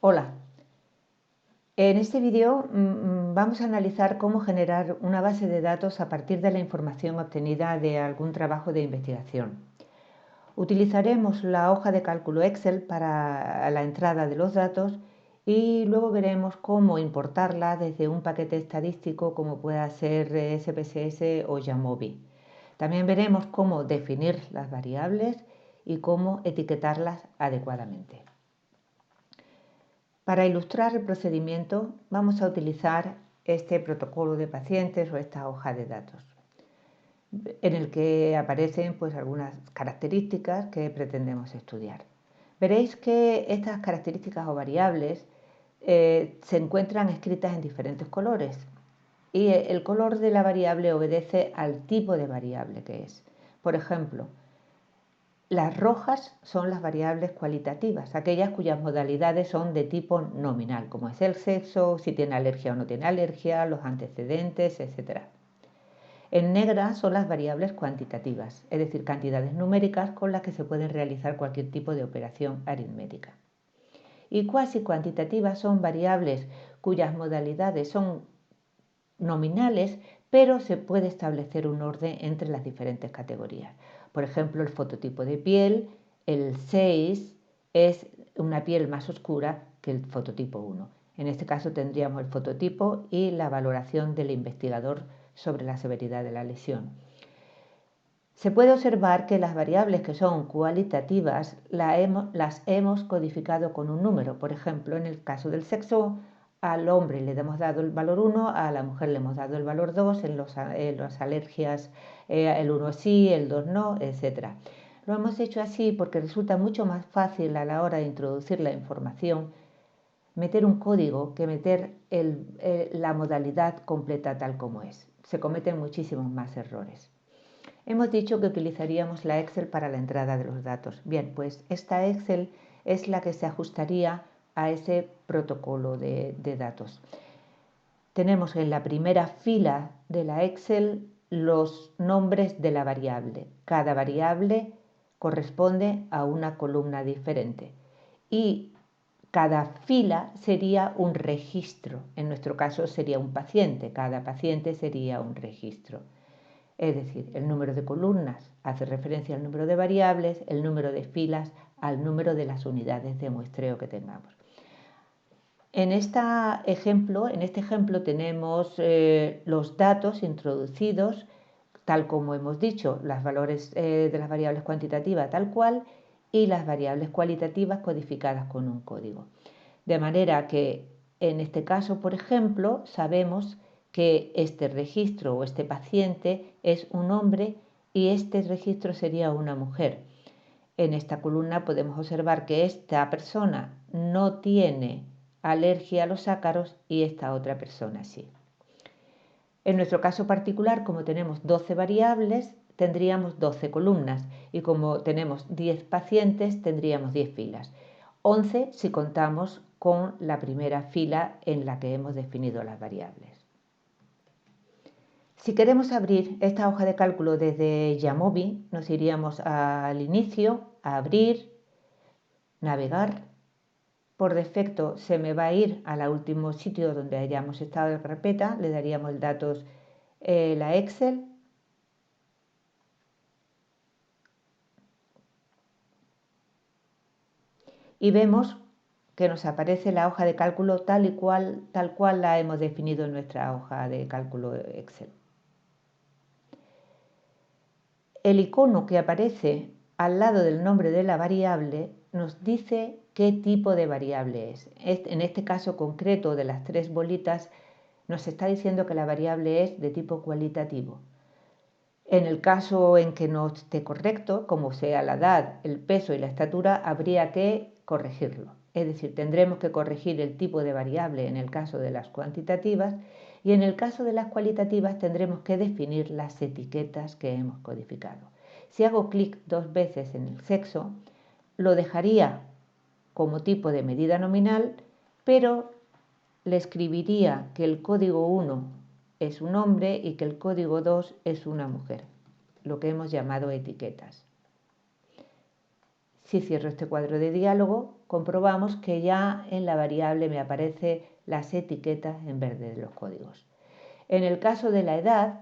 Hola, en este vídeo vamos a analizar cómo generar una base de datos a partir de la información obtenida de algún trabajo de investigación. Utilizaremos la hoja de cálculo Excel para la entrada de los datos y luego veremos cómo importarla desde un paquete estadístico como pueda ser SPSS o Jamovi. También veremos cómo definir las variables y cómo etiquetarlas adecuadamente. Para ilustrar el procedimiento vamos a utilizar este protocolo de pacientes o esta hoja de datos, en el que aparecen algunas características que pretendemos estudiar. Veréis que estas características o variables se encuentran escritas en diferentes colores y el color de la variable obedece al tipo de variable que es. Por ejemplo, las rojas son las variables cualitativas, aquellas cuyas modalidades son de tipo nominal, como es el sexo, si tiene alergia o no tiene alergia, los antecedentes, etc. En negra son las variables cuantitativas, es decir, cantidades numéricas con las que se puede realizar cualquier tipo de operación aritmética. Y cuasi cuantitativas son variables cuyas modalidades son nominales, pero se puede establecer un orden entre las diferentes categorías. Por ejemplo, el fototipo de piel, el 6, es una piel más oscura que el fototipo 1. En este caso tendríamos el fototipo y la valoración del investigador sobre la severidad de la lesión. Se puede observar que las variables que son cualitativas las hemos codificado con un número. Por ejemplo, en el caso del sexo, al hombre le hemos dado el valor 1, a la mujer le hemos dado el valor 2, en las alergias el 1 sí, el 2 no, etc. Lo hemos hecho así porque resulta mucho más fácil a la hora de introducir la información meter un código que meter la modalidad completa tal como es. Se cometen muchísimos más errores. Hemos dicho que utilizaríamos la Excel para la entrada de los datos. Bien, pues esta Excel es la que se ajustaría a ese protocolo de datos. Tenemos en la primera fila de la Excel los nombres de la variable. Cada variable corresponde a una columna diferente y cada fila sería un registro. En nuestro caso sería un paciente. Cada paciente sería un registro. Es decir, el número de columnas hace referencia al número de variables, el número de filas al número de las unidades de muestreo que tengamos. En este ejemplo tenemos los datos introducidos, tal como hemos dicho, los valores de las variables cuantitativas tal cual y las variables cualitativas codificadas con un código. De manera que en este caso, por ejemplo, sabemos que este registro o este paciente es un hombre y este registro sería una mujer. En esta columna podemos observar que esta persona no tiene alergia a los ácaros y esta otra persona sí. En nuestro caso particular, como tenemos 12 variables, tendríamos 12 columnas y como tenemos 10 pacientes, tendríamos 10 filas. 11 si contamos con la primera fila en la que hemos definido las variables. Si queremos abrir esta hoja de cálculo desde Jamovi, nos iríamos al inicio, a abrir, navegar. Por defecto se me va a ir al último sitio donde hayamos estado en la carpeta, le daríamos el datos la Excel. Y vemos que nos aparece la hoja de cálculo tal cual la hemos definido en nuestra hoja de cálculo Excel. El icono que aparece al lado del nombre de la variable nos dice qué tipo de variable es. En este caso concreto de las 3 bolitas nos está diciendo que la variable es de tipo cualitativo. En el caso en que no esté correcto, como sea la edad, el peso y la estatura, habría que corregirlo. Es decir, tendremos que corregir el tipo de variable en el caso de las cuantitativas y en el caso de las cualitativas tendremos que definir las etiquetas que hemos codificado. Si hago clic 2 veces en el sexo, lo dejaría como tipo de medida nominal, pero le escribiría que el código 1 es un hombre y que el código 2 es una mujer, lo que hemos llamado etiquetas. Si cierro este cuadro de diálogo, comprobamos que ya en la variable me aparecen las etiquetas en vez de los códigos. En el caso de la edad,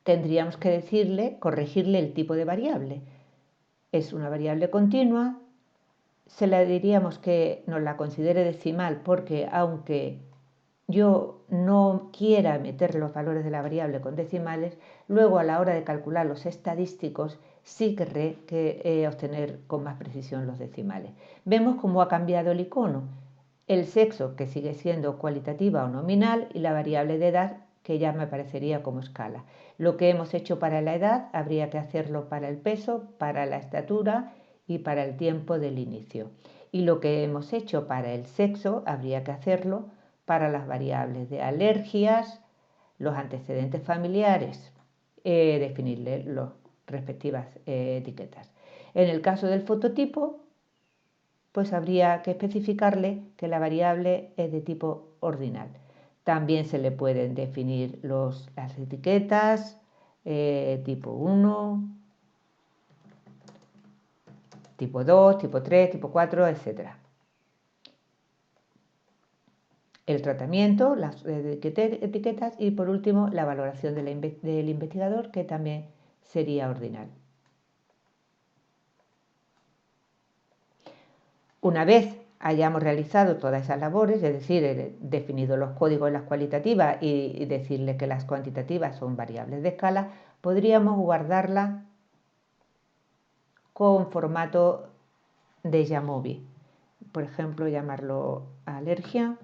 tendríamos que corregirle el tipo de variable. Es una variable continua, se la diríamos que nos la considere decimal porque aunque yo no quiera meter los valores de la variable con decimales, luego a la hora de calcular los estadísticos sí querré obtener con más precisión los decimales. Vemos cómo ha cambiado el icono. El sexo, que sigue siendo cualitativa o nominal, y la variable de edad, que ya me aparecería como escala. Lo que hemos hecho para la edad habría que hacerlo para el peso, para la estatura y para el tiempo del inicio. Y lo que hemos hecho para el sexo habría que hacerlo para las variables de alergias, los antecedentes familiares, definirle las respectivas etiquetas. En el caso del fototipo, pues habría que especificarle que la variable es de tipo ordinal. También se le pueden definir las etiquetas tipo 1, tipo 2, tipo 3, tipo 4, etc. El tratamiento, las etiquetas y por último la valoración del investigador, que también sería ordinal. Una vez hayamos realizado todas esas labores, es decir, definido los códigos en las cualitativas y decirle que las cuantitativas son variables de escala, podríamos guardarla con formato de Jamovi. Por ejemplo, llamarlo alergia.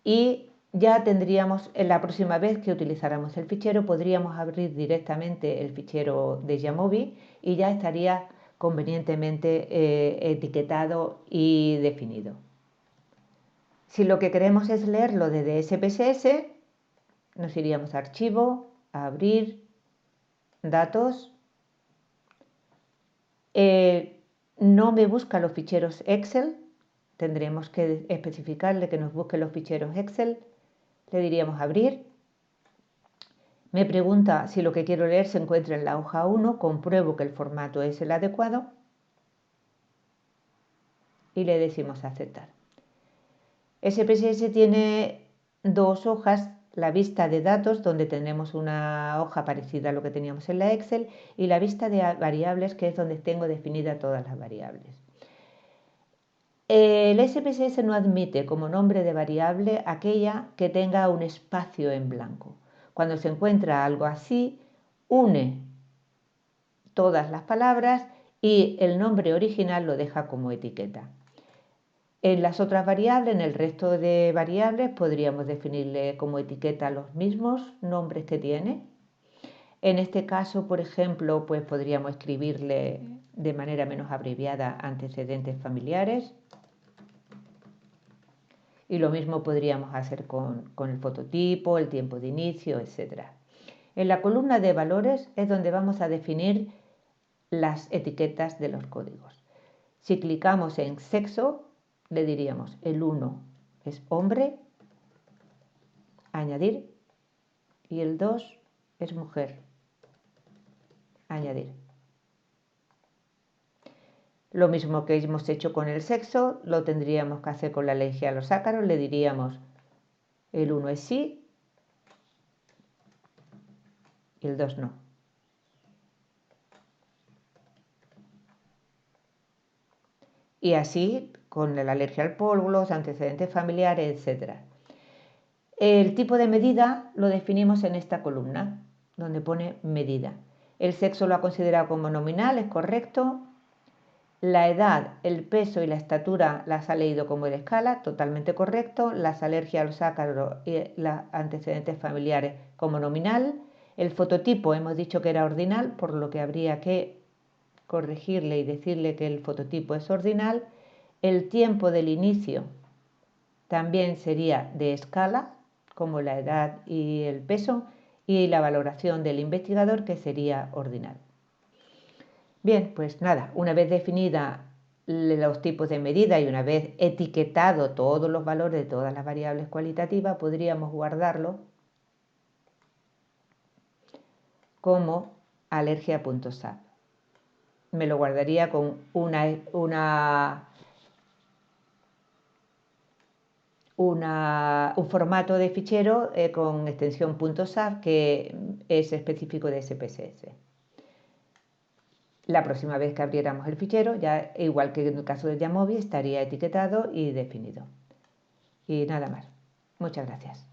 Y ya tendríamos, en la próxima vez que utilizáramos el fichero, podríamos abrir directamente el fichero de Jamovi y ya estaría convenientemente etiquetado y definido. Si lo que queremos es leerlo desde SPSS, nos iríamos a Archivo, a Abrir, Datos. No me busca los ficheros Excel, tendremos que especificarle que nos busque los ficheros Excel. Le diríamos Abrir. Me pregunta si lo que quiero leer se encuentra en la hoja 1, compruebo que el formato es el adecuado y le decimos Aceptar. SPSS tiene dos hojas, la vista de datos, donde tenemos una hoja parecida a lo que teníamos en la Excel, y la vista de variables, que es donde tengo definidas todas las variables. El SPSS no admite como nombre de variable aquella que tenga un espacio en blanco. Cuando se encuentra algo así, une todas las palabras y el nombre original lo deja como etiqueta. En las otras variables, en el resto de variables, podríamos definirle como etiqueta los mismos nombres que tiene. En este caso, por ejemplo, pues podríamos escribirle de manera menos abreviada antecedentes familiares. Y lo mismo podríamos hacer con el fototipo, el tiempo de inicio, etc. En la columna de valores es donde vamos a definir las etiquetas de los códigos. Si clicamos en sexo, le diríamos el 1 es hombre, añadir, y el 2 es mujer, añadir. Lo mismo que hemos hecho con el sexo, lo tendríamos que hacer con la alergia a los ácaros, le diríamos el 1 es sí y el 2 no. Y así con la alergia al polvo, los antecedentes familiares, etc. El tipo de medida lo definimos en esta columna, donde pone medida. El sexo lo ha considerado como nominal, es correcto. La edad, el peso y la estatura las ha leído como de escala, totalmente correcto. Las alergias a los ácaros y los antecedentes familiares como nominal. El fototipo hemos dicho que era ordinal, por lo que habría que corregirle y decirle que el fototipo es ordinal. El tiempo del inicio también sería de escala, como la edad y el peso, y la valoración del investigador, que sería ordinal. Bien, pues nada, una vez definida los tipos de medida y una vez etiquetado todos los valores de todas las variables cualitativas, podríamos guardarlo como alergia.sap. me lo guardaría con un formato de fichero con extensión .sar que es específico de SPSS. La próxima vez que abriéramos el fichero, ya igual que en el caso del Yamovi, estaría etiquetado y definido. Y nada más. Muchas gracias.